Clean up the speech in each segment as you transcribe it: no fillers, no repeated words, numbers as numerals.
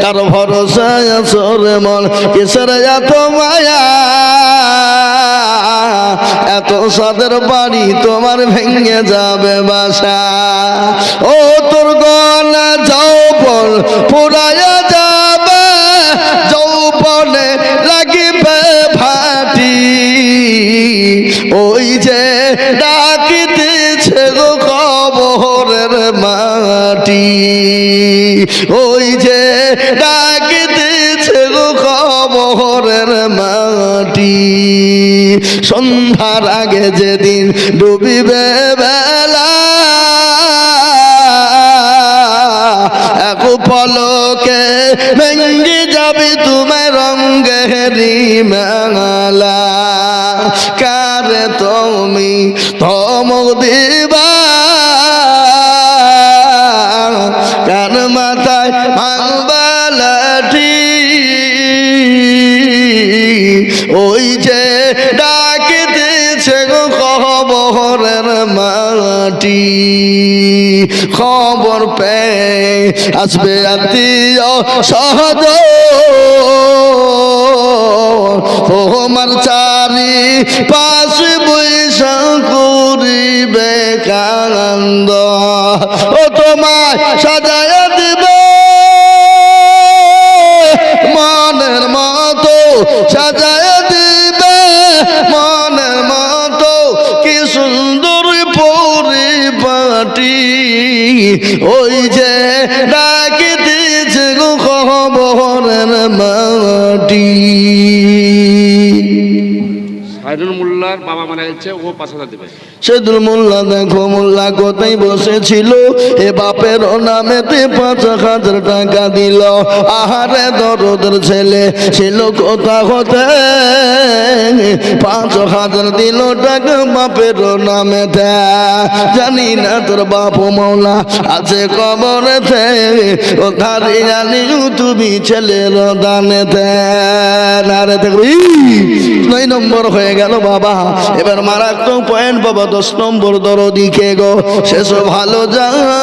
কার ভরসায় আছো রে মন কিসের এত মায়া এত সাদের বাড়ি তোমার ভেঙে যাবে বাসা ও তোর গলা যৌবন পুরায়া যাবে যৌবনে লাগিবে ভাটি ওই যে ডাকিতেছে গো কবরের মাটি ওই যে ডাকিতেছে গো কবরের মাটি সন্ধ্যার আগে যেদিন ডুবিবে বেলা এক পলকে ভেঙ্গে যাবে তোমার রঙ্গেরি মেলা কারে তুমি ধমক দিবা কার মাথায় ভাঙবা লাঠি ওই যে ডাকিতেছে গো কবরের মাটি খবর পেয়ে আসবে আত্মীয় সহজ তোমার চারি পাশে বৈশা করিবে কানন্দ ও তোমায় সাজায় দিবে মনের মতো সাজায় দিবে মনের মতো কি সুন্দর পরিপাটি ওই যে ডাকিতেছে গো কবরের মাটি সাইদুল মোল্লার বাবা মারা গেছে ও ৫,০০০ দেবে সাইদুল মোল্লা দেখো মোল্লা কোথায় বসেছিল এ বাপের নামেতে ৫,০০০ টাকা দিল আহারে দরদের ছেলে ছিল কোথা হতে ৫,০০০ দিল টাকা বাপের নামেতে জানি না তোর বাপ মৌলা আছে কবরেতে ও ধারে জানি তুমি ছেলের দানেতে না রে দেখবি ৯ নম্বর হয়ে গেল বাবা এবার মারাত্মক পয়েন্ট বাবা ১০ নম্বর দরদি কে গো শেষ ভালো জাগা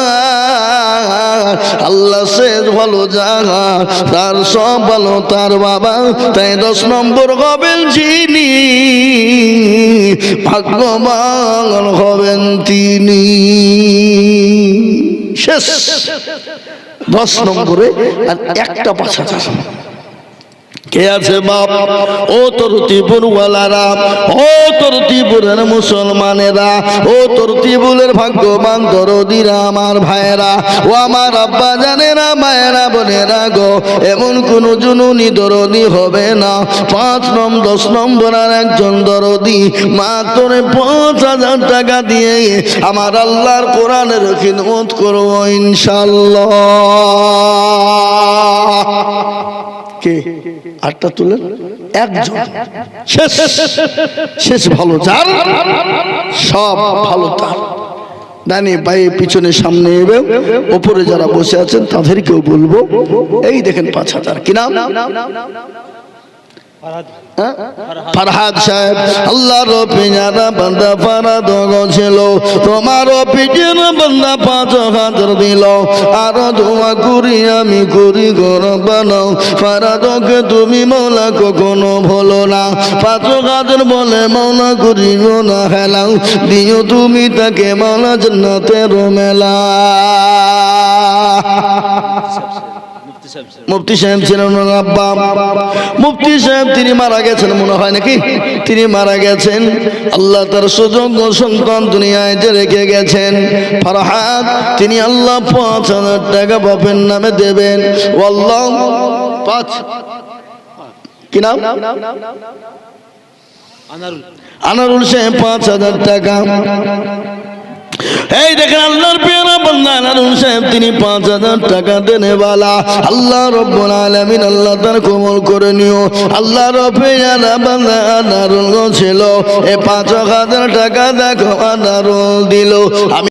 আল্লাহ শেষ ভালো জাগা তার সব ভালো তার বাবা তাই ১০ নম্বর হবেন যিনি ভাগ্যবান হবেন তিনি শেষ ১০ নম্বরে আর একটা ৫,০০০ কে আছে বাপ ও তোর ত্রিপুরওয়ালারা ও তোর ত্রিপুরের মুসলমানেরা ও তোর ত্রিপুরের ভাগ্যবান দরদিরা আমার ভাইয়েরা ও আমার আব্বা জানেরা মায়েরা বোনেরা গো এমন কোন জুনুনি দরদি হবে না ৫ নম্বর ১০ নম্বর আর একজন দরদি মাত্র ৫,০০০ টাকা দিয়ে আমার আল্লাহর কোরআনের খিদমত করব ইনশাআল্লাহ কে আটটা তুলেন একজন শেষ শেষ ভালো যার সব ভালো তার ডানে বায়ে পিছনে সামনে এবে ওপরে যারা বসে আছেন তাদেরকেও বলবো এই দেখেন ৫,০০০ কি নাম ফরহাদ সাহেব আল্লাহর পিয়ারা বান্দা ফরহাদ ছিল তোমার পিছন বান্দা ৫,০০০ দিল আর দোয়া করি আমি করি ঘর বানাও ফরহাদকে তুমি মওলা কখনো ভুলো না ৫,০০০ বলে মওলা করিও না হেলাও দিও তুমি তাকে মওলা জান্নাতের মেলা মুফতি সাহেব ছিলেন আব্বা মুফতি সাহেব তিনি মারা গেছেন মনে হয় নাকি তিনি মারা গেছেন আল্লাহ তার সুযোগ্য সন্তান দুনিয়ায় যে রেখে গেছেন ফরহাদ তিনি আল্লাহ ৫,০০০ টাকা বাপের নামে দেবেন আল্লাহ ৫ কি নাম আনারুল সাহেব ৫,০০০ টাকা এই দেখেন আল্লাহর পেয়ারা বান্দা আনারুল সাহেব তিনি ৫,০০০ টাকা দেনেওয়ালা আল্লাহ রব্বুল আলামিন আল্লাহ তার কবুল করে নিও আল্লাহর পেয়ারা বান্দা আনারুল ছিল এই ৫,০০০ টাকা দেখো আনারুল দিল। আমি